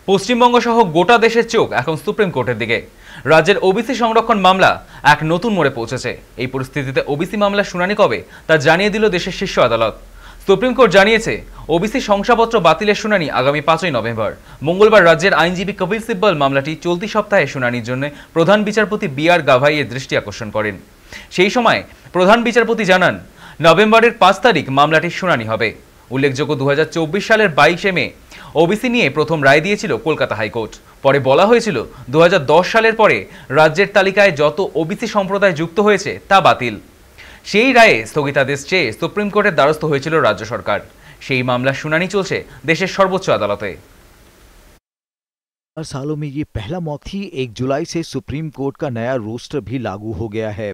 পশ্চিমবঙ্গ সহ গোটা দেশের চোখ এখন সুপ্রিম কোর্টের দিকে। রাজ্যের ওবিসি সংরক্ষণ মামলা এক নতুন মোড়ে পৌঁছেছে। এই পরিস্থিতিতে ওবিসি মামলার শুনানি কবে তা জানিয়ে দিল দেশের শীর্ষ আদালত। সুপ্রিম কোর্ট জানিয়েছে ওবিসি শংসাপত্র বাতিলের শুনানি আগামী 5ই নভেম্বর। মঙ্গলবার রাজ্যের আইনজীবী কপিল সিব্বল মামলাটি চলতি সপ্তাহে শুনানির জন্য প্রধান বিচারপতি বি.আর. গাভাইয়ের দৃষ্টি আকর্ষণ করেন। সেই সময় প্রধান বিচারপতি জানান, নভেম্বরের 5 তারিখ মামলাটির শুনানি হবে। উল্লেখযোগ্য 2024 সালের 22 মে ওবিসি নিয়ে প্রথম রায় দিয়েছিল কলকাতা হাইকোর্ট। পরে বলা হয়েছিল 2010 সালের পরে রাজ্যের তালিকায় যত ওবিসি সম্প্রদায় যুক্ত হয়েছে তা বাতিল। সেই রায়ে স্থগিতাদেশ চেয়ে সুপ্রিম কোর্টের দ্বারস্থ হয়েছিল রাজ্য সরকার। সেই মামলার শুনানি চলছে দেশের সর্বোচ্চ আদালতে। सालों में ये पहला मौका थी। 1 जुलाई से सुप्रीम कोर्ट का नया रोस्टर भी लागू हो गया है।